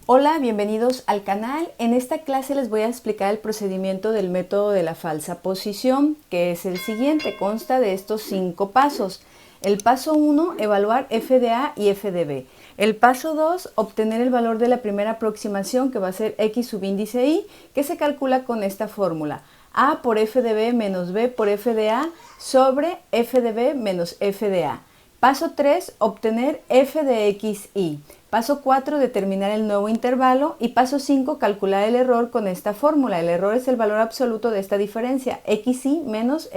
Hola, bienvenidos al canal. En esta clase les voy a explicar el procedimiento del método de la falsa posición, que es el siguiente, consta de estos 5 pasos. El paso 1, evaluar f de a y f de b. El paso 2, obtener el valor de la primera aproximación, que va a ser x subíndice y, que se calcula con esta fórmula. A por f de b menos b por f de a sobre f de b menos f de a. Paso 3, obtener f de x y. Paso 4, determinar el nuevo intervalo. Y paso 5, calcular el error con esta fórmula. El error es el valor absoluto de esta diferencia, xy menos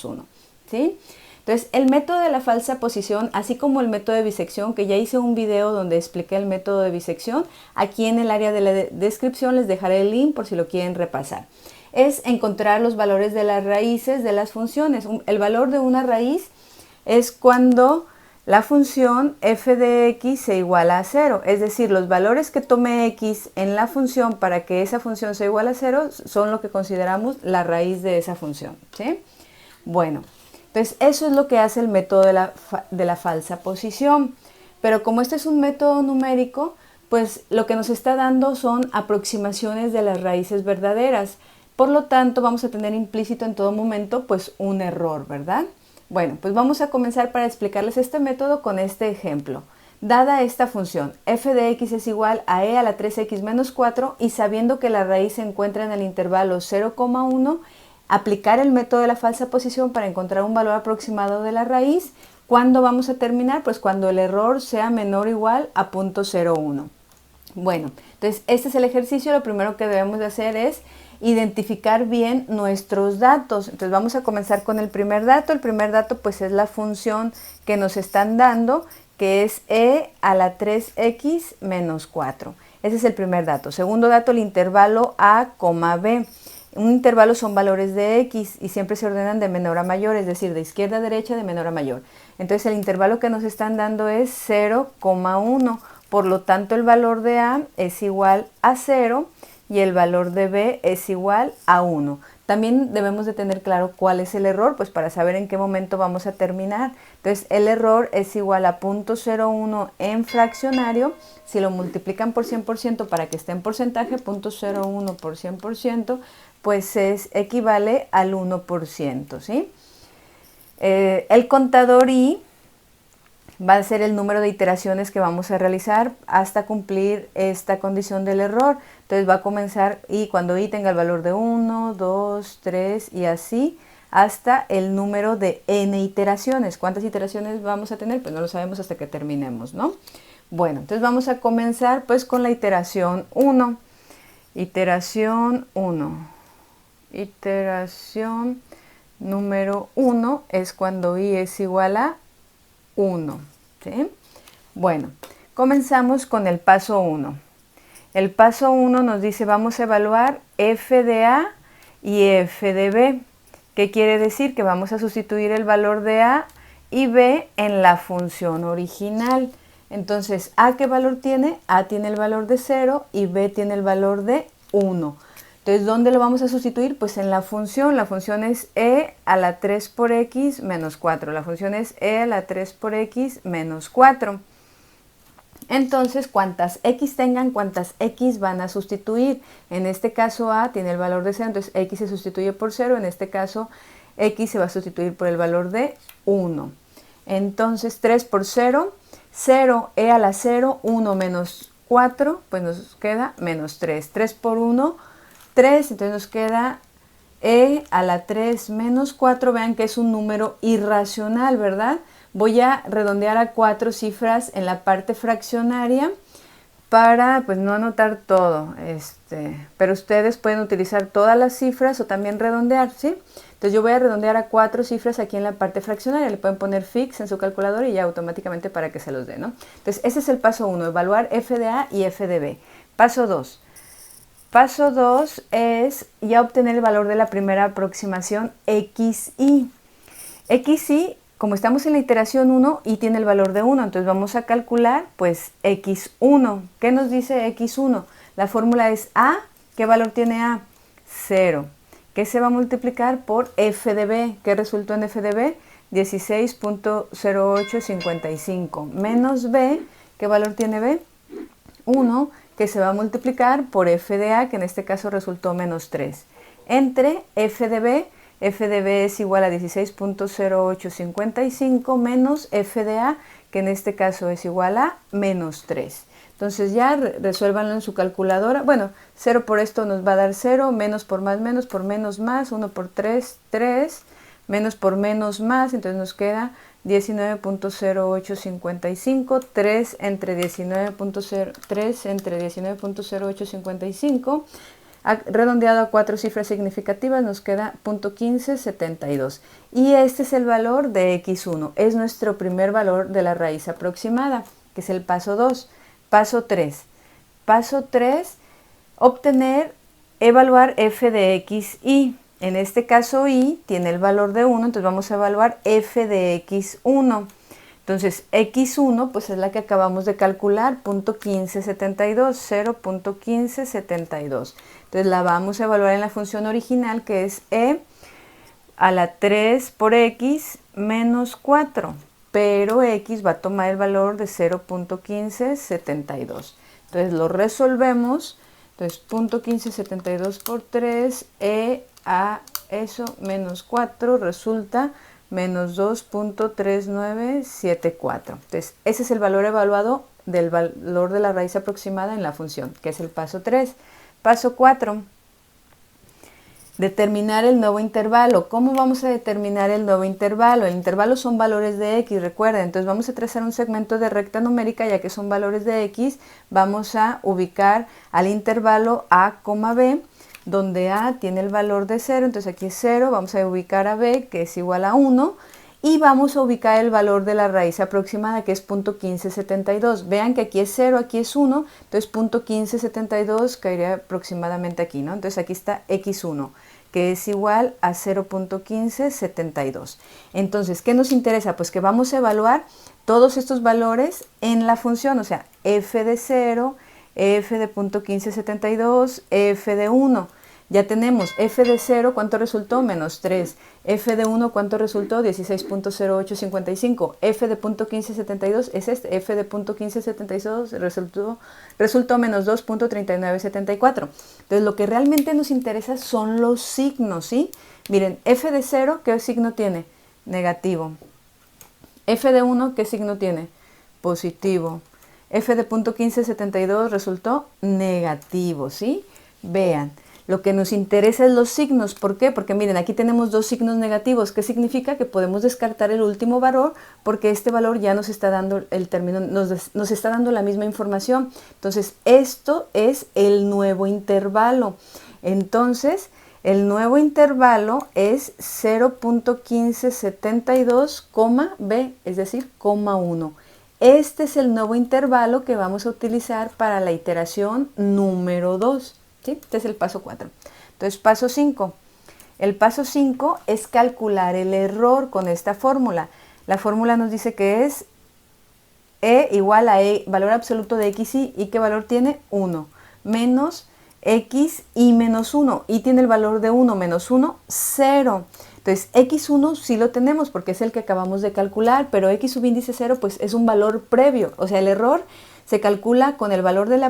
1. ¿Sí? Entonces, el método de la falsa posición, así como el método de bisección, que ya hice un video donde expliqué el método de bisección, aquí en el área de la descripción les dejaré el link por si lo quieren repasar. Es encontrar los valores de las raíces de las funciones. El valor de una raíz es cuando la función f de x se iguala a 0, es decir, los valores que tome x en la función para que esa función se iguale a 0 son lo que consideramos la raíz de esa función, ¿sí? Bueno, entonces eso es lo que hace el método de la falsa posición, pero como este es un método numérico, pues lo que nos está dando son aproximaciones de las raíces verdaderas, por lo tanto vamos a tener implícito en todo momento pues un error, ¿verdad? Bueno, pues vamos a comenzar para explicarles este método con este ejemplo. Dada esta función, f de x es igual a e a la 3x menos 4 y sabiendo que la raíz se encuentra en el intervalo 0,1, aplicar el método de la falsa posición para encontrar un valor aproximado de la raíz. ¿Cuándo vamos a terminar? Pues cuando el error sea menor o igual a 0.01. Bueno, entonces este es el ejercicio. Lo primero que debemos de hacer es identificar bien nuestros datos. Entonces vamos a comenzar con el primer dato. El primer dato pues es la función que nos están dando, que es e a la 3x menos 4. Ese es el primer dato. Segundo dato, el intervalo a, b. Un intervalo son valores de x y siempre se ordenan de menor a mayor, es decir, de izquierda a derecha, de menor a mayor. Entonces el intervalo que nos están dando es 0,1. Por lo tanto el valor de a es igual a 0 y el valor de b es igual a 1. También debemos de tener claro cuál es el error, pues para saber en qué momento vamos a terminar. Entonces el error es igual a 0.01 en fraccionario. Si lo multiplican por 100% para que esté en porcentaje, 0.01 por 100%, pues equivale al 1%, ¿sí? El contador i va a ser el número de iteraciones que vamos a realizar hasta cumplir esta condición del error. Entonces va a comenzar y cuando i tenga el valor de 1, 2, 3 y así hasta el número de n iteraciones. ¿Cuántas iteraciones vamos a tener? Pues no lo sabemos hasta que terminemos, ¿no? Bueno, entonces vamos a comenzar pues con la iteración 1. Iteración 1. Iteración número 1 es cuando i es igual a 1, ¿sí? Bueno, comenzamos con el paso 1. El paso 1 nos dice vamos a evaluar f de a y f de b. ¿Qué quiere decir? Que vamos a sustituir el valor de a y b en la función original. Entonces, ¿a qué valor tiene? A tiene el valor de 0 y b tiene el valor de 1. Entonces, ¿dónde lo vamos a sustituir? Pues en la función. La función es e a la 3 por x menos 4. La función es e a la 3 por x menos 4. Entonces, cuantas x tengan, cuantas x van a sustituir. En este caso a tiene el valor de 0, entonces x se sustituye por 0. En este caso x se va a sustituir por el valor de 1. Entonces, 3 por 0, 0, e a la 0, 1 menos 4, pues nos queda menos 3. 3 por 1, 3, entonces nos queda e a la 3 menos 4, vean que es un número irracional, ¿verdad? Voy a redondear a 4 cifras en la parte fraccionaria para pues no anotar todo, pero ustedes pueden utilizar todas las cifras o también redondear, ¿sí? Entonces yo voy a redondear a 4 cifras aquí en la parte fraccionaria, le pueden poner fix en su calculadora y ya automáticamente para que se los dé, ¿no? Entonces ese es el paso 1, evaluar f de a y f de b. Paso 2. Paso 2 es ya obtener el valor de la primera aproximación xy. Xy, como estamos en la iteración 1, y tiene el valor de 1, entonces vamos a calcular pues x1. ¿Qué nos dice x1? La fórmula es a, ¿qué valor tiene a? 0. ¿Qué se va a multiplicar por f de b? ¿Qué resultó en f de b? 16.0855 menos b, ¿qué valor tiene b? 1, que se va a multiplicar por f de a, que en este caso resultó menos 3, entre f de b. F de b es igual a 16.0855 menos f de a, que en este caso es igual a menos 3. Entonces ya resuélvanlo en su calculadora. Bueno, 0 por esto nos va a dar 0, menos por menos más, 1 por 3, 3, menos por menos más, entonces nos queda 19.0855, 3 entre 19.0855, redondeado a 4 cifras significativas nos queda 0.1572. Y este es el valor de x1, es nuestro primer valor de la raíz aproximada, que es el paso 2. Paso 3. Paso 3, evaluar f de x, y. En este caso y tiene el valor de 1, entonces vamos a evaluar f de x1. Entonces x1 pues es la que acabamos de calcular, 0.1572, 0.1572. Entonces la vamos a evaluar en la función original, que es e a la 3 por x menos 4. Pero x va a tomar el valor de 0.1572. Entonces lo resolvemos. Entonces 0.1572 por 3, e a eso menos 4 resulta menos 2.3974. Entonces ese es el valor evaluado del valor de la raíz aproximada en la función, que es el paso 3. Paso 4. Determinar el nuevo intervalo. ¿Cómo vamos a determinar el nuevo intervalo? El intervalo son valores de x, recuerden. Entonces vamos a trazar un segmento de recta numérica, ya que son valores de x. Vamos a ubicar al intervalo a, b, donde a tiene el valor de 0. Entonces aquí es 0. Vamos a ubicar a b, que es igual a 1. Y vamos a ubicar el valor de la raíz aproximada, que es 0.1572. Vean que aquí es 0, aquí es 1. Entonces 0.1572 caería aproximadamente aquí, ¿no? Entonces aquí está x1, que es igual a 0.1572. Entonces, ¿qué nos interesa? Pues que vamos a evaluar todos estos valores en la función, o sea, f de 0, f de 0.1572, f de 1. Ya tenemos f de 0, ¿cuánto resultó? Menos 3. F de 1, ¿cuánto resultó? 16.0855. F de 0.1572 es este. F de 0.1572 resultó menos 2.3974. Entonces, lo que realmente nos interesa son los signos, ¿sí? Miren, f de 0, ¿qué signo tiene? Negativo. F de 1, ¿qué signo tiene? Positivo. F de 0.1572 resultó negativo, ¿sí? Vean. Lo que nos interesa es los signos. ¿Por qué? Porque miren, aquí tenemos dos signos negativos. ¿Qué significa? Que podemos descartar el último valor, porque este valor ya nos está dando el término, nos está dando la misma información. Entonces, esto es el nuevo intervalo. Entonces, el nuevo intervalo es 0.1572, b, es decir, 1. Este es el nuevo intervalo que vamos a utilizar para la iteración número 2. ¿Sí? Este es el paso 4. Entonces, paso 5. El paso 5 es calcular el error con esta fórmula. La fórmula nos dice que es e igual a valor absoluto de x y ¿qué valor tiene? 1. Menos x y menos 1. Y tiene el valor de 1 menos 1, 0. Entonces, x1 sí lo tenemos porque es el que acabamos de calcular, pero x subíndice 0 pues es un valor previo. O sea, el error se calcula con el valor del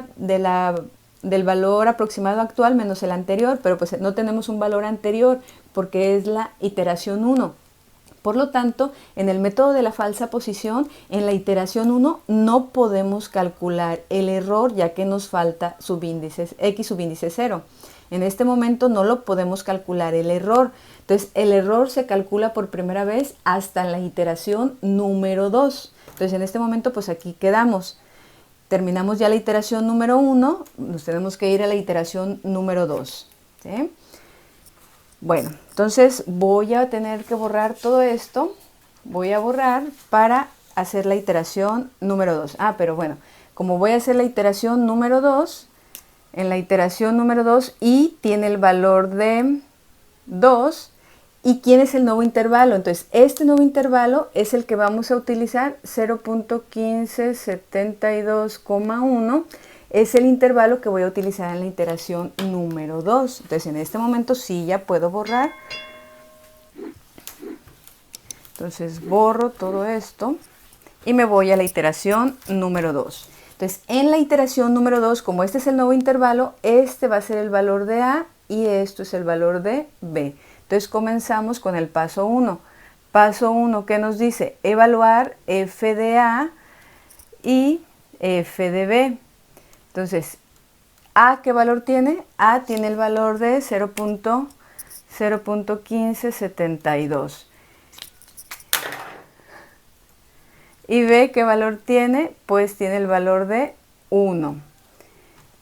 valor aproximado actual menos el anterior, pero pues no tenemos un valor anterior porque es la iteración 1. Por lo tanto, en el método de la falsa posición, en la iteración 1 no podemos calcular el error ya que nos falta x subíndice 0. En este momento no lo podemos calcular el error. Entonces, el error se calcula por primera vez hasta la iteración número 2. Entonces, en este momento, pues aquí quedamos. Terminamos ya la iteración número 1, nos tenemos que ir a la iteración número 2. ¿Sí? Bueno, entonces voy a tener que borrar todo esto. Voy a borrar para hacer la iteración número 2. Pero bueno, como voy a hacer la iteración número 2, en la iteración número 2 y tiene el valor de 2. ¿Y quién es el nuevo intervalo? Entonces, este nuevo intervalo es el que vamos a utilizar, 0.1572,1. Es el intervalo que voy a utilizar en la iteración número 2. Entonces, en este momento sí ya puedo borrar. Entonces, borro todo esto y me voy a la iteración número 2. Entonces, en la iteración número 2, como este es el nuevo intervalo, este va a ser el valor de A y esto es el valor de B. Entonces, comenzamos con el paso 1. Paso 1, ¿qué nos dice? Evaluar f de A y f de B. Entonces, ¿A qué valor tiene? A tiene el valor de 0.1572. ¿Y B qué valor tiene? Pues tiene el valor de 1.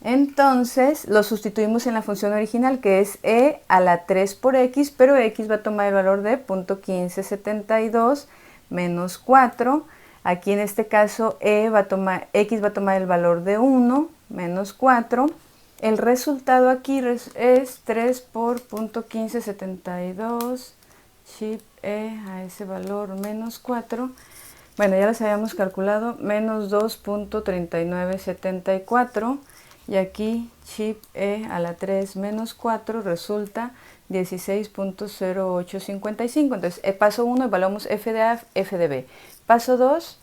Entonces lo sustituimos en la función original, que es e a la 3 por x, pero x va a tomar el valor de 0.1572 menos 4. Aquí en este caso x va a tomar el valor de 1 menos 4. El resultado aquí es 3 por 0.1572, chip e a ese valor menos 4. Bueno, ya los habíamos calculado, menos 2.3974. Y aquí chip e a la 3 menos 4 resulta 16.0855. Entonces, paso 1, evaluamos f de A, f de B. Paso 2,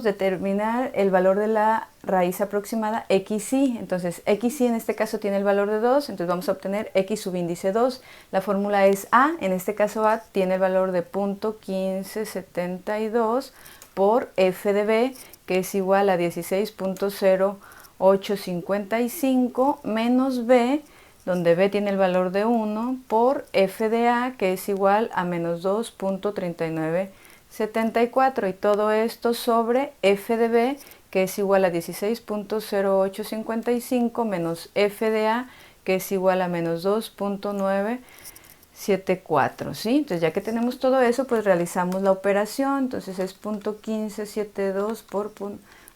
determinar el valor de la raíz aproximada xy. Entonces, xy en este caso tiene el valor de 2, entonces vamos a obtener x subíndice 2. La fórmula es A, en este caso A tiene el valor de 0.1572 por f de B, que es igual a 16.0855 menos B, donde B tiene el valor de 1, por f de A, que es igual a menos 2.3974, y todo esto sobre f de B, que es igual a 16.0855 menos f de A, que es igual a menos 2.974, ¿sí? Entonces, ya que tenemos todo eso, pues realizamos la operación. Entonces es 0.1572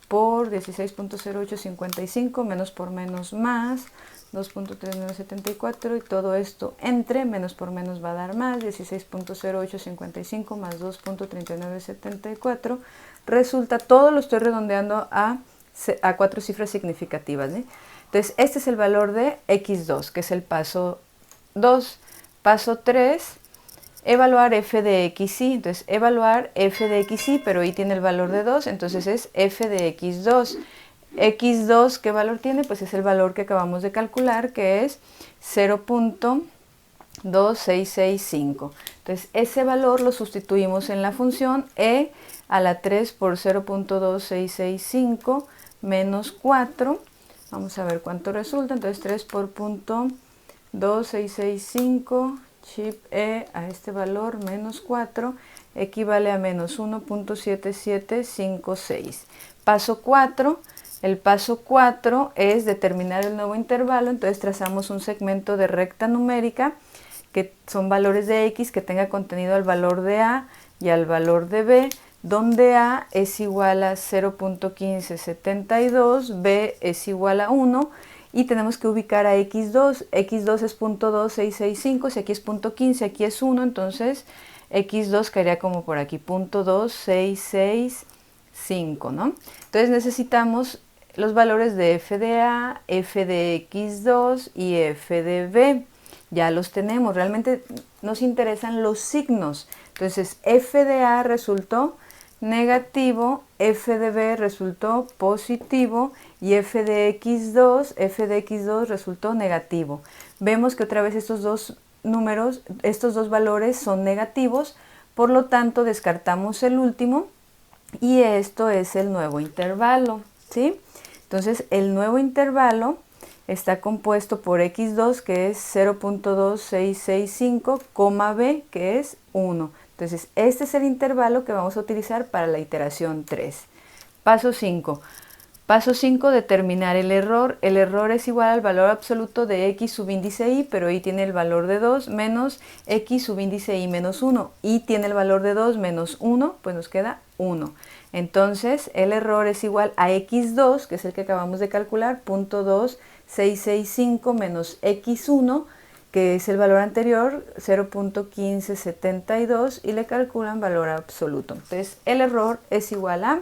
por 16.0855 menos por menos más 2.3974, y todo esto entre menos por menos va a dar más 16.0855 más 2.3974. Resulta, todo lo estoy redondeando a 4 cifras significativas, ¿sí? Entonces este es el valor de x2, que es el paso 2. Paso 3, evaluar f de xy. Entonces evaluar f de xy, pero y tiene el valor de 2, entonces es f de x2. x2, ¿qué valor tiene? Pues es el valor que acabamos de calcular, que es 0.2665. Entonces ese valor lo sustituimos en la función e a la 3 por 0.2665 menos 4. Vamos a ver cuánto resulta. Entonces 3 por 0.2665, chip e a este valor menos 4, equivale a menos 1.7756. Paso 4. El paso 4 es determinar el nuevo intervalo. Entonces trazamos un segmento de recta numérica, que son valores de x, que tenga contenido al valor de A y al valor de B, donde A es igual a 0.1572, B es igual a 1, y tenemos que ubicar a x2. x2 es 0.2665, si aquí es 0.15, aquí es 1, entonces x2 caería como por aquí, 0.2665, ¿no? Entonces necesitamos los valores de f de A, f de x2 y f de B. Ya los tenemos, realmente nos interesan los signos. Entonces f de A resultó negativo, f de B resultó positivo y f de x2 resultó negativo. Vemos que otra vez estos dos números, estos dos valores son negativos, por lo tanto descartamos el último y esto es el nuevo intervalo, ¿sí? Entonces el nuevo intervalo está compuesto por x2, que es 0.2665, B, que es 1. Entonces este es el intervalo que vamos a utilizar para la iteración 3. Paso 5. Paso 5, determinar el error. El error es igual al valor absoluto de x subíndice y, pero y tiene el valor de 2, menos x subíndice y menos 1. Y tiene el valor de 2 menos 1, pues nos queda 1. Entonces el error es igual a x2, que es el que acabamos de calcular, 0.2665 menos x1, que es el valor anterior, 0.1572, y le calculan valor absoluto. Entonces el error es igual a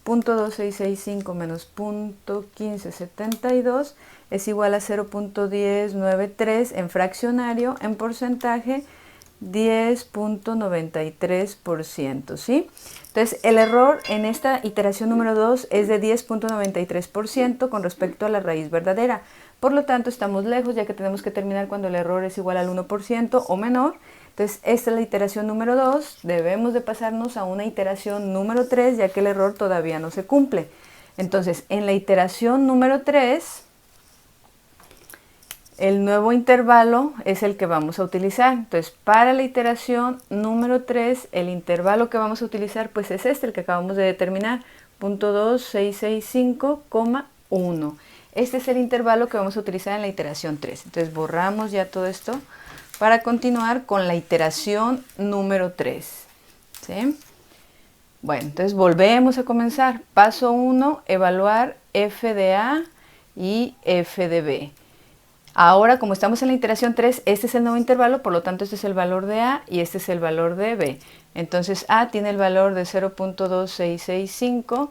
0.2665 menos 0.1572 es igual a 0.1093 en fraccionario. En porcentaje 10.93%, ¿sí? Entonces, el error en esta iteración número 2 es de 10.93% con respecto a la raíz verdadera. Por lo tanto, estamos lejos, ya que tenemos que terminar cuando el error es igual al 1% o menor. Entonces, esta es la iteración número 2. Debemos de pasarnos a una iteración número 3, ya que el error todavía no se cumple. Entonces, en la iteración número 3... el nuevo intervalo es el que vamos a utilizar. Entonces, para la iteración número 3, el intervalo que vamos a utilizar pues es este, el que acabamos de determinar, 0.2665,1. Este es el intervalo que vamos a utilizar en la iteración 3. Entonces, borramos ya todo esto para continuar con la iteración número 3. ¿Sí? Bueno, entonces volvemos a comenzar. Paso 1, evaluar f de A y f de B. Ahora, como estamos en la iteración 3, este es el nuevo intervalo, por lo tanto este es el valor de A y este es el valor de B. Entonces A tiene el valor de 0.2665,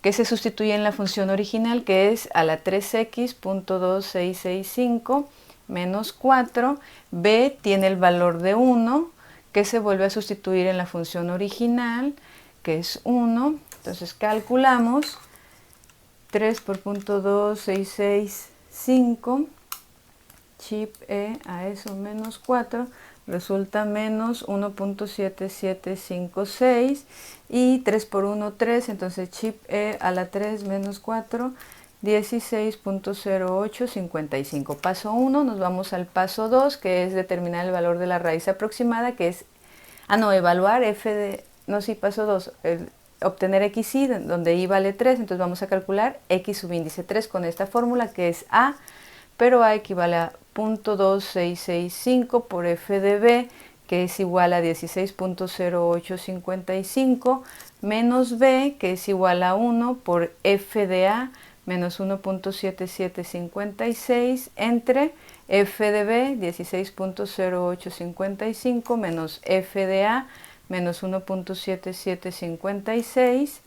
que se sustituye en la función original, que es a la 3x.2665 menos 4. B tiene el valor de 1, que se vuelve a sustituir en la función original, que es 1. Entonces calculamos 3 por .2665, chip E a eso menos 4, resulta menos 1.7756, y 3 por 1, 3, entonces chip E a la 3 menos 4, 16.0855. Paso 1, nos vamos al paso 2, que es determinar el valor de la raíz aproximada, que es, evaluar f de, paso 2, obtener xy, donde y vale 3, entonces vamos a calcular x subíndice 3 con esta fórmula, que es A, pero A equivale a 0.2665 por f de B, que es igual a 16.0855, menos B, que es igual a 1 por f de A, menos 1.7756, entre f de B, 16.0855, menos f de A, menos 1.7756,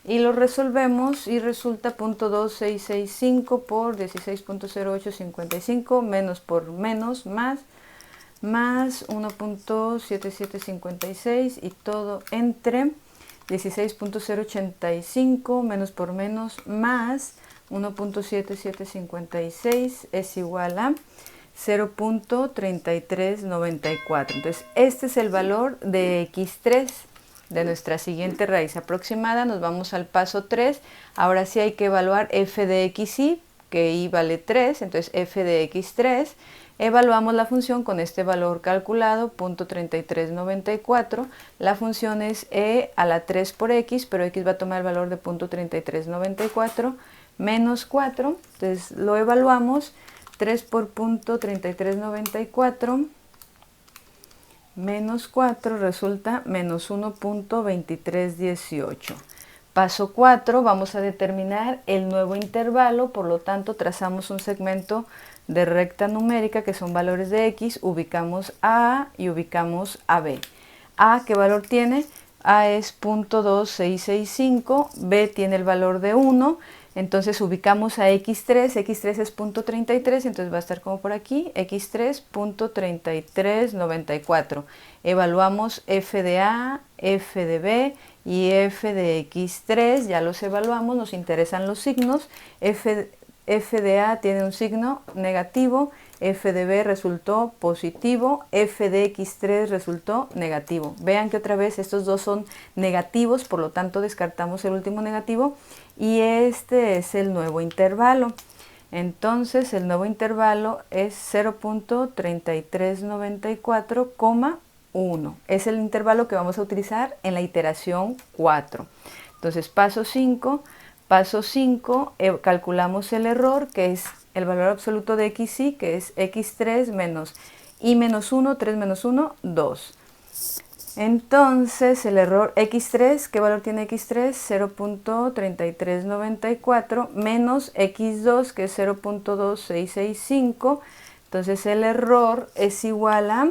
y lo resolvemos y resulta 0.2665 por 16.0855 menos por menos más 1.7756, y todo entre 16.085 menos por menos más 1.7756 es igual a 0.3394. Entonces, este es el valor de x3 de nuestra siguiente raíz aproximada. Nos vamos al paso 3. Ahora sí hay que evaluar f de xy, que y vale 3, entonces f de x3. Evaluamos la función con este valor calculado, 0.3394. La función es e a la 3 por x, pero x va a tomar el valor de 0.3394 menos 4. Entonces lo evaluamos, 3 por 0.3394 menos 4 resulta menos 1.2318. Paso 4, vamos a determinar el nuevo intervalo, por lo tanto trazamos un segmento de recta numérica que son valores de x, ubicamos a A y ubicamos a B. A, ¿qué valor tiene? A es 0.2665, B tiene el valor de 1, entonces ubicamos a x3, x3 es 0.33, entonces va a estar como por aquí, x3, 0.3394. Evaluamos f de A, f de B y f de x3, ya los evaluamos, nos interesan los signos. F de A tiene un signo negativo, f de B resultó positivo, f de x3 resultó negativo. Vean que otra vez estos dos son negativos, por lo tanto descartamos el último negativo, y este es el nuevo intervalo. Entonces el nuevo intervalo es 0.3394,1. Es el intervalo que vamos a utilizar en la iteración 4. Entonces paso 5. Paso 5, calculamos el error, que es el valor absoluto de xy, que es x3 menos y menos 1, 3 menos 1, 2. Entonces el error x3, ¿qué valor tiene x3? 0.3394 menos x2, que es 0.2665. Entonces el error es igual a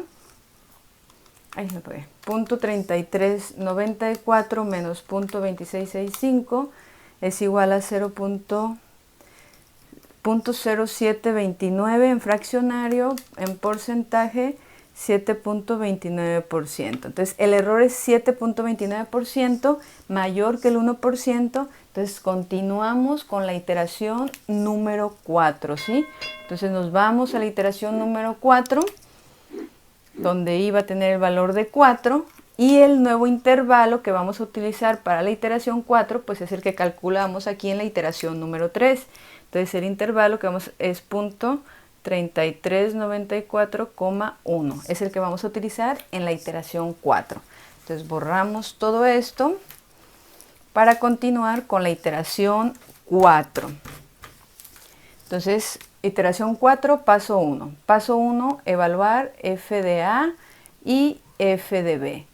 0.3394 menos 0.2665 es igual a 0.0729 en fraccionario, en porcentaje 7.29%. Entonces el error es 7.29%, mayor que el 1%. Entonces continuamos con la iteración número 4, ¿sí? Entonces nos vamos a la iteración número 4, donde iba a tener el valor de 4, y el nuevo intervalo que vamos a utilizar para la iteración 4, pues es el que calculamos aquí en la iteración número 3. Entonces el intervalo que vamos es 3394,1, es el que vamos a utilizar en la iteración 4. Entonces borramos todo esto para continuar con la iteración 4. Entonces, iteración 4, paso 1. Paso 1, evaluar f de A y f de B.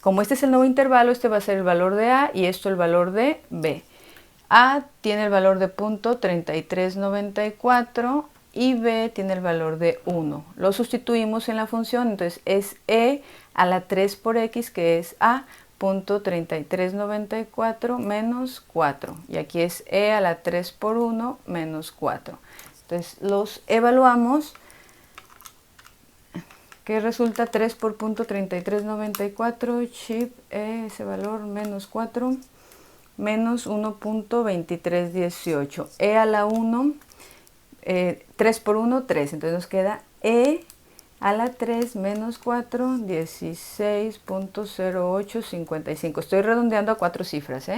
Como este es el nuevo intervalo, este va a ser el valor de A y esto el valor de B. A tiene el valor de 0.3394 y B tiene el valor de 1. Lo sustituimos en la función, entonces es E a la 3 por X, que es A, 0.3394 menos 4. Y aquí es E a la 3 por 1 menos 4. Entonces los evaluamos, que resulta 3 por 0.3394, chip E, ese valor menos 4, menos 1.2318. E a la 1, 3 por 1, 3. Entonces nos queda E a la 3 menos 4, 16.0855. Estoy redondeando a 4 cifras.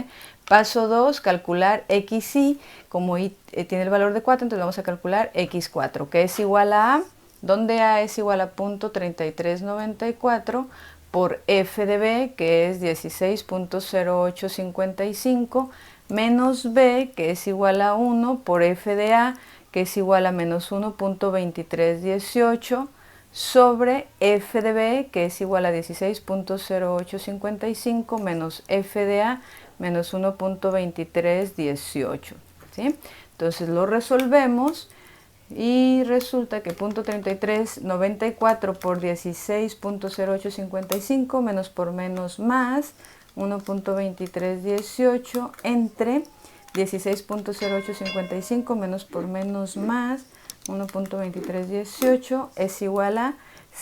Paso 2, calcular XY. Como Y tiene el valor de 4, entonces vamos a calcular X4, que es igual a donde A es igual a 0.3394 por f de B, que es 16.0855, menos B, que es igual a 1, por f de A, que es igual a menos 1.2318, sobre f de B, que es igual a 16.0855, menos f de A, menos 1.2318. ¿Sí? Entonces lo resolvemos. Y resulta que 0.3394 por 16.0855 menos por menos más 1.2318 entre 16.0855 menos por menos más 1.2318 es igual a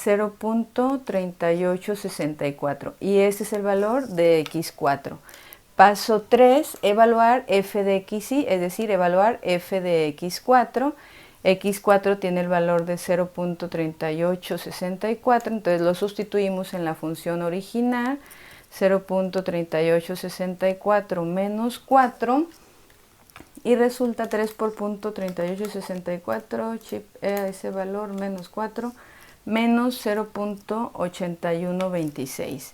0.3864. Y este es el valor de X4. Paso 3, evaluar f de XY, es decir, evaluar f de X4. X4 tiene el valor de 0.3864, entonces lo sustituimos en la función original, 0.3864 menos 4, y resulta 3 por 0.3864, chip a ese valor menos 4, menos 0.8126.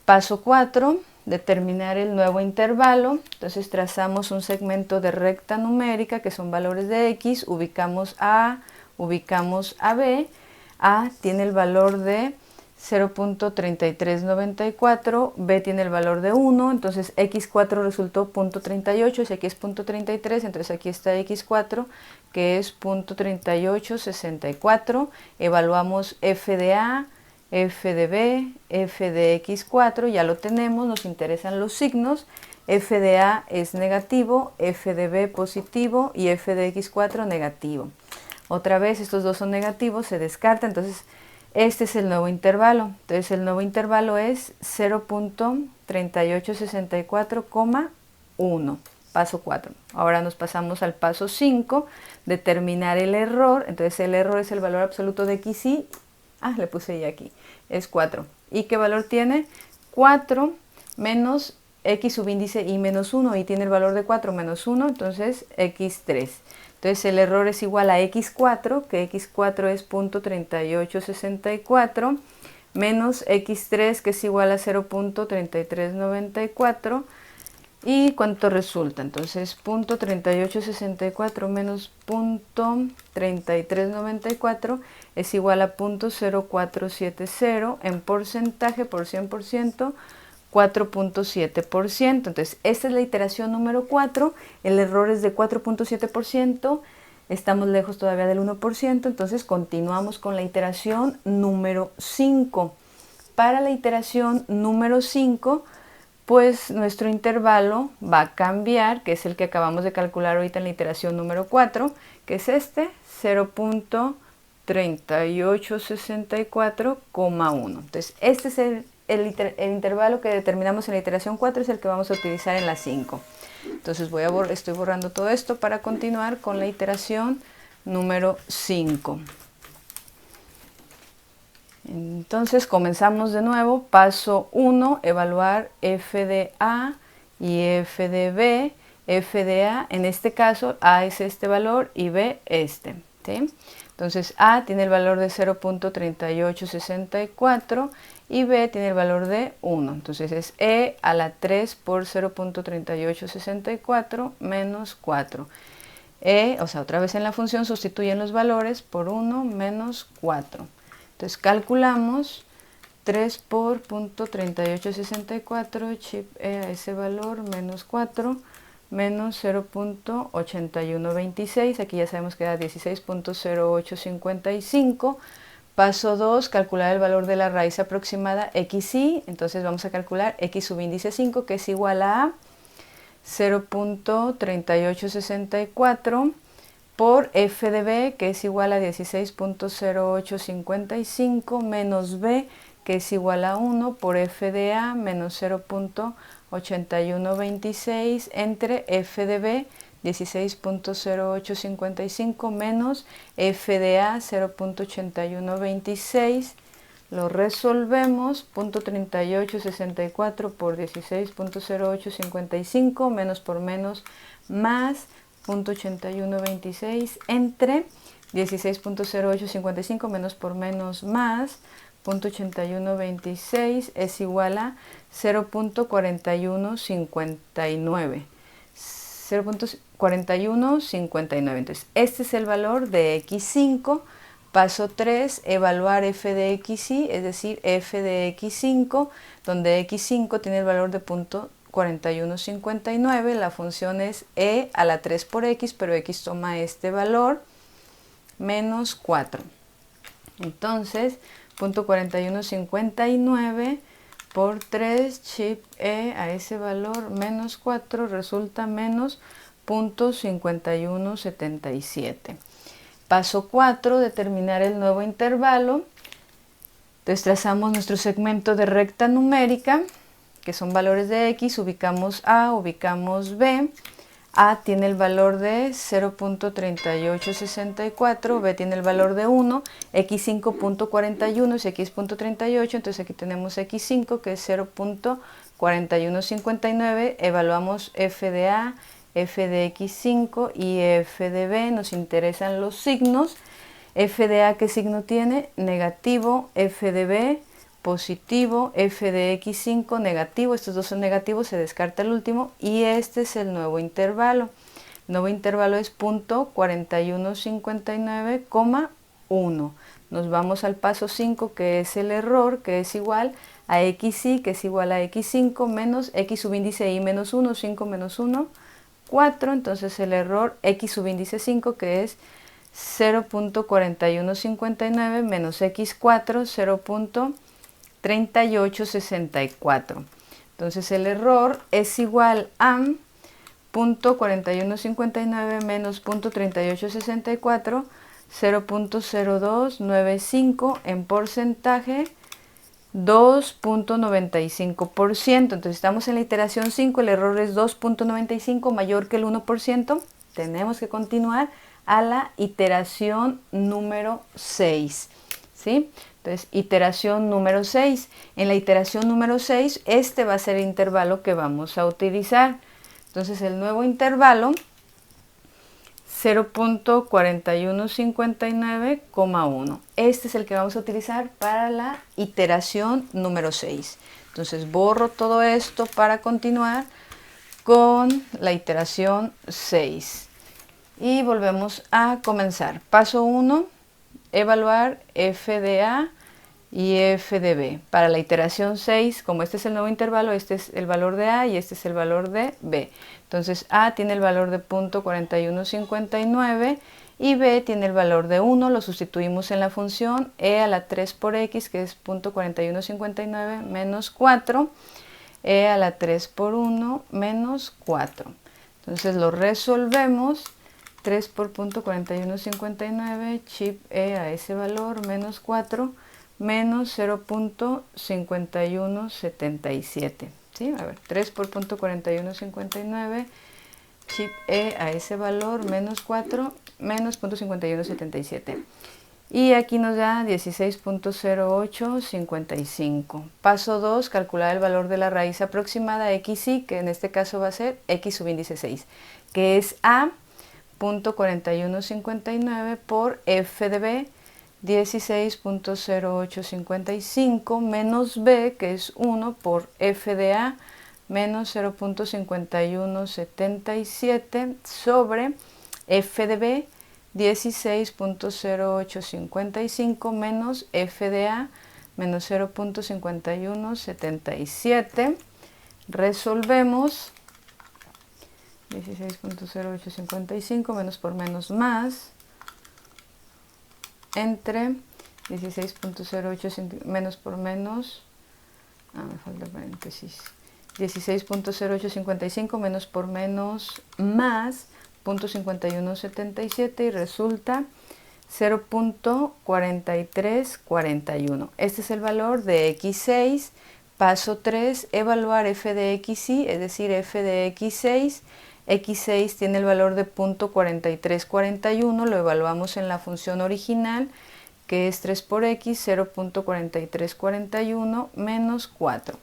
Paso 4, determinar el nuevo intervalo. Entonces trazamos un segmento de recta numérica que son valores de X, ubicamos a B. A tiene el valor de 0.3394, B tiene el valor de 1, entonces X4 resultó 0.38, si aquí es 0.33, entonces aquí está X4, que es 0.3864, evaluamos f de A, f de B, f de X4, ya lo tenemos, nos interesan los signos, f de A es negativo, f de B positivo y f de X4 negativo. Otra vez estos dos son negativos, se descarta, entonces este es el nuevo intervalo. Entonces el nuevo intervalo es 0.3864,1. Paso 4. Ahora nos pasamos al paso 5, determinar el error. Entonces el error es el valor absoluto de XY. Le puse ya aquí. Es 4. ¿Y qué valor tiene? 4 menos X subíndice Y menos 1. Y tiene el valor de 4 menos 1, entonces X3. Entonces el error es igual a X4, que X4 es 0.3864, menos X3, que es igual a 0.3394. ¿Y cuánto resulta? Entonces 0.3864 menos 0.3394 es igual a 0.0470 en porcentaje por 100%. 4.7%. Entonces, esta es la iteración número 4, el error es de 4.7%, estamos lejos todavía del 1%, entonces continuamos con la iteración número 5. Para la iteración número 5, pues nuestro intervalo va a cambiar, que es el que acabamos de calcular ahorita en la iteración número 4, que es este, 0.3864. 3864,1. Entonces, este es el intervalo que determinamos en la iteración 4, es el que vamos a utilizar en la 5. Entonces estoy borrando todo esto para continuar con la iteración número 5. Entonces comenzamos de nuevo. Paso 1, evaluar f de A y f de B. F de A, en este caso, A es este valor y B este, ¿sí? Entonces A tiene el valor de 0.3864 y B tiene el valor de 1. Entonces es E a la 3 por 0.3864 menos 4. O sea, otra vez en la función sustituyen los valores por 1 menos 4. Entonces calculamos 3 por .3864, chip E a ese valor, menos 4, menos 0.8126, aquí ya sabemos que da 16.0855. Paso 2, calcular el valor de la raíz aproximada xy, entonces vamos a calcular x subíndice 5, que es igual a 0.3864 por f de b, que es igual a 16.0855, menos b, que es igual a 1, por f de a, menos 0.8126, entre f de b, 16.0855, menos f de a, 0.8126. Lo resolvemos, 0.3864 por 16.0855, menos por menos, más 0.8126 entre 16.0855 menos por menos más 0.8126 es igual a 0.4159. 0.4159. Entonces, este es el valor de x5. Paso 3, evaluar f de xy, es decir, f de x5, donde x5 tiene el valor de 0.4159, la función es e a la 3 por x, pero x toma este valor, menos 4. Entonces, 0.4159 por 3, chip e a ese valor, menos 4, resulta menos 0.5177. Paso 4, determinar el nuevo intervalo. Entonces trazamos nuestro segmento de recta numérica, que son valores de x, ubicamos A, ubicamos B. A tiene el valor de 0.3864, B tiene el valor de 1, x5.41 es x.38, entonces aquí tenemos x5 que es 0.4159, evaluamos f de A, f de x5 y f de b, nos interesan los signos. F de a, ¿qué signo tiene? Negativo. F de b, positivo. F de x5, negativo. Estos dos son negativos, se descarta el último. Y este es el nuevo intervalo. El nuevo intervalo es 0.4159,1. Nos vamos al paso 5, que es el error, que es igual a xy, que es igual a x5, menos x subíndice y menos 1, 5 menos 1, 4, entonces el error x subíndice 5, que es 0.4159 menos x4, 0.3864. Entonces el error es igual a 0.4159 menos 0.3864, 0.0295, en porcentaje 2.95%. Entonces estamos en la iteración 5, el error es 2.95, mayor que el 1%. Tenemos que continuar a la iteración número 6, ¿sí? Entonces, iteración número 6. En la iteración número 6, este va a ser el intervalo que vamos a utilizar. Entonces, el nuevo intervalo, 0.4159,1. Este es el que vamos a utilizar para la iteración número 6. Entonces borro todo esto para continuar con la iteración 6. Y volvemos a comenzar. Paso 1, evaluar f de a y f de b. Para la iteración 6, como este es el nuevo intervalo, este es el valor de a y este es el valor de b. Entonces a tiene el valor de 0.4159 y b tiene el valor de 1, lo sustituimos en la función e a la 3 por x, que es 0.4159 menos 4, e a la 3 por 1 menos 4. Entonces lo resolvemos, 3 por punto 4159, chip E a ese valor menos 4 menos 0.5177. ¿Sí? A ver, 3 por punto 4159, chip E a ese valor menos 4 menos 0.5177. Y aquí nos da 16.0855. Paso 2, calcular el valor de la raíz aproximada xy, que en este caso va a ser x subíndice 6, que es a 0.4159 por f de b, 16.0855, menos b, que es 1, por f de a, menos 0.5177, sobre f de b, 16.0855 menos f de a menos 0.5177. Resolvemos. 16.0855 menos por menos más entre 16.08 menos por menos, me falta paréntesis, 16.0855 menos por menos más 0.5177 y resulta 0.4341. Este es el valor de x6. Paso 3, evaluar f de xy, es decir, f de x6. x6 tiene el valor de 0.4341, lo evaluamos en la función original, que es 3 por x, 0.4341 menos 4.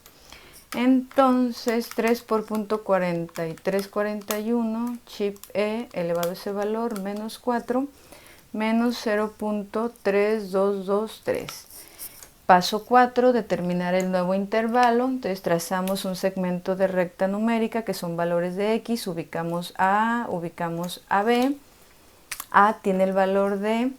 Entonces 3 por punto 4341, chip E elevado a ese valor, menos 4, menos 0.3223. Paso 4, determinar el nuevo intervalo. Entonces trazamos un segmento de recta numérica que son valores de x, ubicamos a b. A tiene el valor de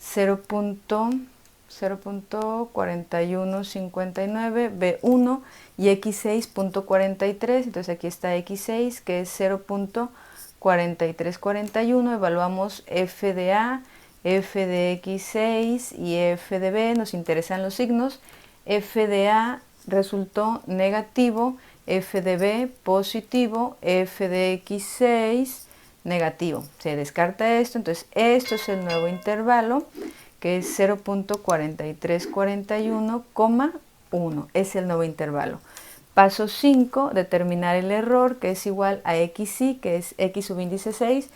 0.4159, B1 y X6 0.43, entonces aquí está X6 que es 0.4341, evaluamos f de A, f de X6 y f de B, nos interesan los signos, f de A resultó negativo, f de B positivo, f de X6 negativo, se descarta esto, entonces esto es el nuevo intervalo, que es 0.4341,1, es el nuevo intervalo. Paso 5, determinar el error, que es igual a xy, que es x subíndice 6,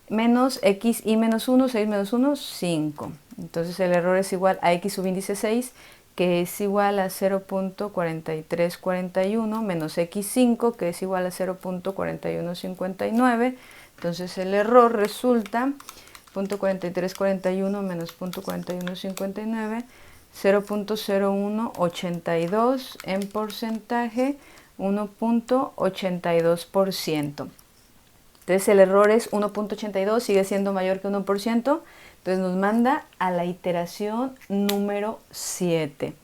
menos xy menos 1, 6 menos 1, 5. Entonces el error es igual a x subíndice 6, que es igual a 0.4341, menos x5, que es igual a 0.4159. Entonces el error resulta 0.4341 menos 0.4159, 0.0182, en porcentaje 1.82%. Entonces el error es 1.82, sigue siendo mayor que 1%, entonces nos manda a la iteración número 7.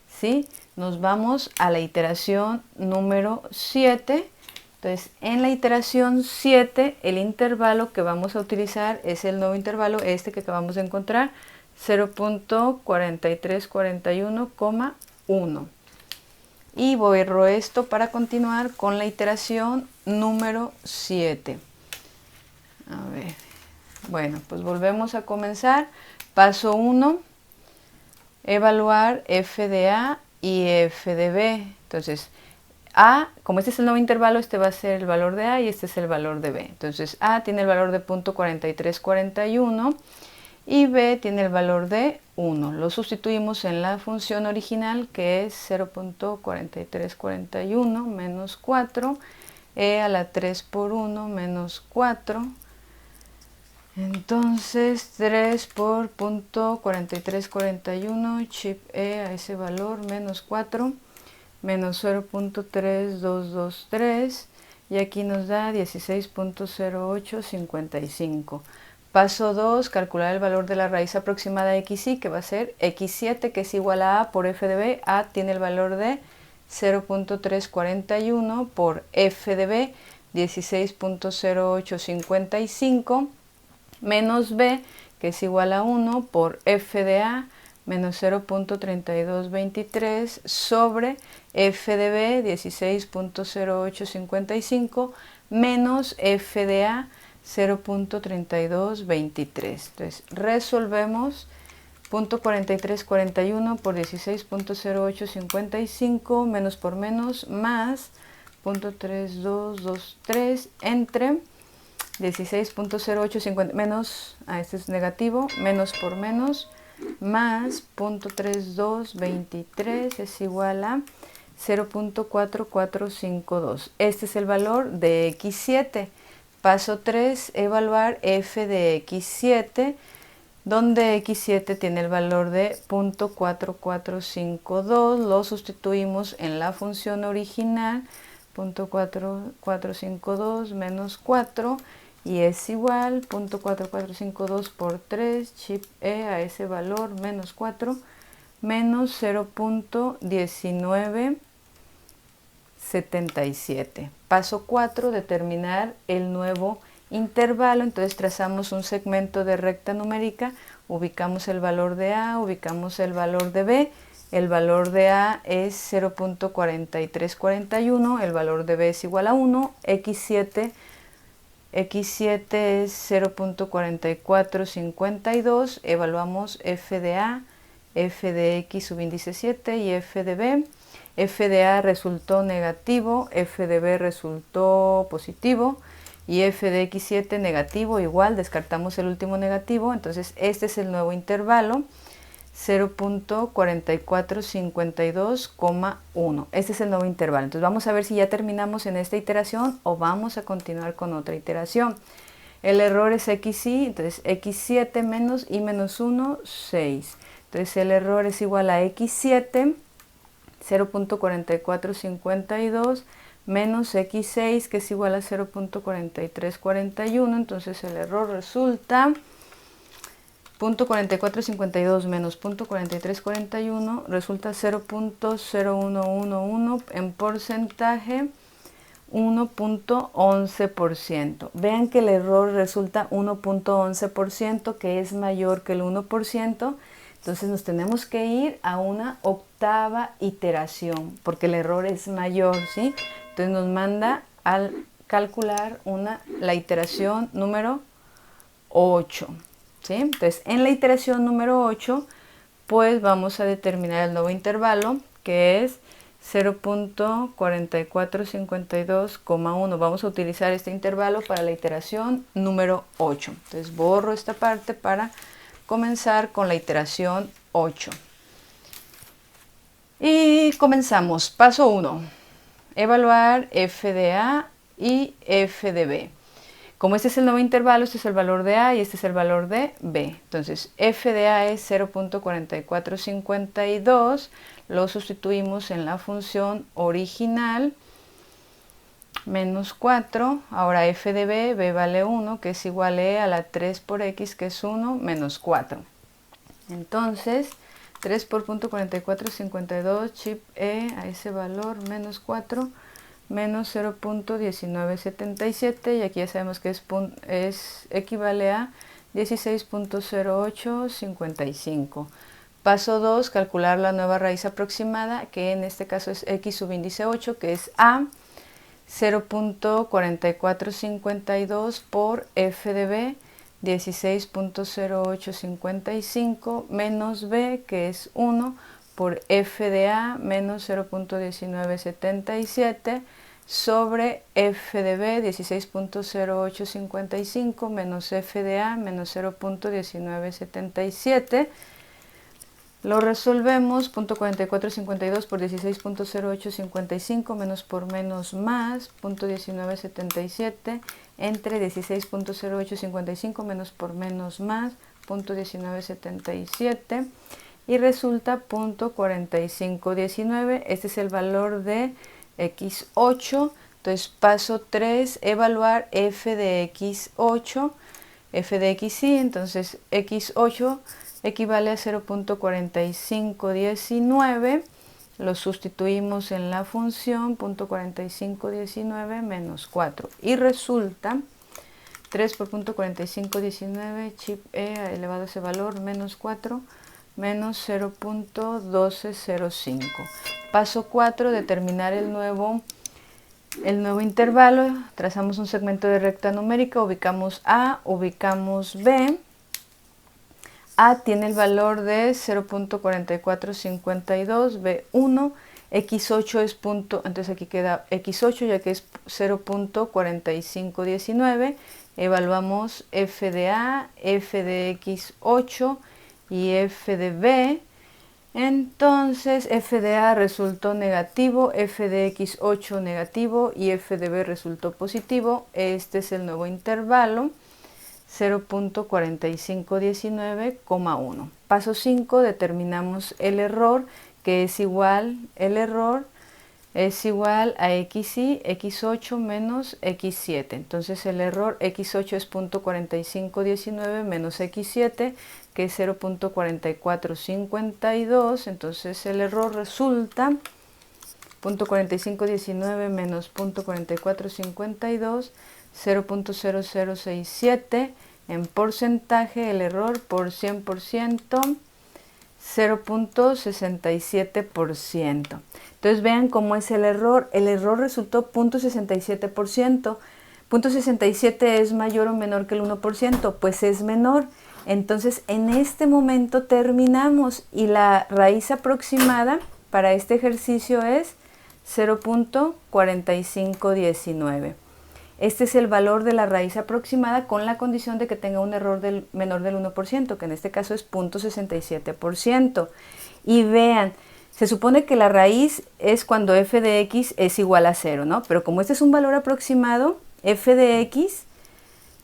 ¿Sí? Nos vamos a la iteración número 7. Entonces, en la iteración 7, el intervalo que vamos a utilizar es el nuevo intervalo, este que acabamos de encontrar, 0.4341,1. Y borro esto para continuar con la iteración número 7. A ver, bueno, pues volvemos a comenzar. Paso 1, evaluar f de A y f de B. Entonces, A, como este es el nuevo intervalo, este va a ser el valor de A y este es el valor de B. Entonces A tiene el valor de 0.4341 y B tiene el valor de 1. Lo sustituimos en la función original, que es 0.4341 menos 4, E a la 3 por 1 menos 4. Entonces 3 por 0.4341, chip E a ese valor, menos 4, menos 0.3223, y aquí nos da 16.0855. Paso 2, calcular el valor de la raíz aproximada xy, que va a ser x7, que es igual a A por f de B. A tiene el valor de 0.341 por f de B, 16.0855, menos B, que es igual a 1 por f de A, menos 0.3223, sobre f de B, 16.0855, menos f de A, 0.3223. Entonces resolvemos. Punto 4341 por 16.0855 menos por menos más punto 3223 entre 16.0850 menos, este es negativo, menos por menos más punto 3223 es igual a 0.4452. Este es el valor de x7. Paso 3, evaluar f de x7, donde x7 tiene el valor de 0.4452, lo sustituimos en la función original, 0.4452 menos 4, y es igual 0.4452 por 3, chip E a ese valor, menos 4, menos 0.1977. Paso 4, determinar el nuevo intervalo. Entonces trazamos un segmento de recta numérica, ubicamos el valor de A, ubicamos el valor de B. El valor de A es 0.4341, el valor de B es igual a 1, x7 es 0.4452, evaluamos f de A, f de x subíndice 7 y f de B. F de A resultó negativo, f de B resultó positivo y f de x7 negativo, igual, descartamos el último negativo. Entonces este es el nuevo intervalo, 0.4452,1. Este es el nuevo intervalo. Entonces vamos a ver si ya terminamos en esta iteración o vamos a continuar con otra iteración. El error es xy, entonces x7 menos y menos 1, 6. Entonces el error es igual a x7, 0.4452, menos x6, que es igual a 0.4341. Entonces el error resulta 0.4452 menos 0.4341 resulta 0.0111, en porcentaje 1.11%. Vean que el error resulta 1.11%, que es mayor que el 1%. Entonces nos tenemos que ir a una octava iteración, porque el error es mayor, ¿sí? Entonces nos manda a calcular la iteración número 8, ¿sí? Entonces en la iteración número 8, pues vamos a determinar el nuevo intervalo, que es 0.4452,1. Vamos a utilizar este intervalo para la iteración número 8. Entonces borro esta parte para comenzar con la iteración 8. Y comenzamos. Paso 1. Evaluar f de A y f de B. Como este es el nuevo intervalo, este es el valor de A y este es el valor de B. Entonces, f de A es 0.4452. Lo sustituimos en la función original, menos 4. Ahora f de B, B vale 1, que es igual a la 3 por x, que es 1, menos 4. Entonces, 3 por 0.4452, chip E a ese valor, menos 4, menos 0.1977, y aquí ya sabemos que equivale a 16.0855. Paso 2, calcular la nueva raíz aproximada, que en este caso es x subíndice 8, que es A, 0.4452 por f de B, 16.0855, menos B, que es 1, por f de A, menos 0.1977, sobre f de B, 16.0855, menos f de A, menos 0.1977. Lo resolvemos, 0.4452 por 16.0855 menos por menos más, 0.1977, entre 16.0855 menos por menos más, 0.1977, y resulta 0.4519. Este es el valor de x8. Entonces paso 3, evaluar f de x8, f de xy. Entonces x8 equivale a 0.4519, lo sustituimos en la función 0.4519 menos 4 y resulta 3 por 0.4519, chip E elevado a ese valor, menos 4, menos 0.1205. Paso 4, determinar el nuevo el nuevo intervalo, trazamos un segmento de recta numérica, ubicamos A, ubicamos B. A tiene el valor de 0.4452, B1, X8 es entonces aquí queda X8 ya que es 0.4519, evaluamos F de A, F de X8 y F de B. Entonces F de A resultó negativo, F de X8 negativo y F de B resultó positivo. Este es el nuevo intervalo, 0.4519,1. Paso 5, determinamos el error, que es igual, el error es igual a XY, X8 menos X7. Entonces el error X8 es 0.4519 menos X7, que es 0.4452. Entonces el error resulta 0.4519 menos 0.4452, 0.0067. En porcentaje, el error por 100%, 0.67%. Entonces vean cómo es el error. El error resultó 0.67%. 0.67 es mayor o menor que el 1%, pues es menor. Entonces en este momento terminamos y la raíz aproximada para este ejercicio es 0.4519. Este es el valor de la raíz aproximada con la condición de que tenga un error menor del 1%, que en este caso es 0.67%. Y vean, se supone que la raíz es cuando f de x es igual a 0, ¿no? Pero como este es un valor aproximado, f de x,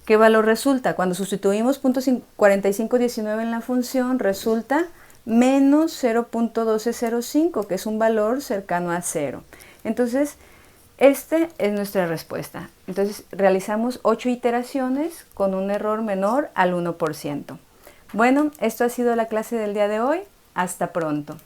¿qué valor resulta? Cuando sustituimos 0.4519 en la función, resulta menos 0.1205, que es un valor cercano a 0. Entonces, esta es nuestra respuesta. Entonces, realizamos 8 iteraciones con un error menor al 1%. Bueno, esto ha sido la clase del día de hoy. Hasta pronto.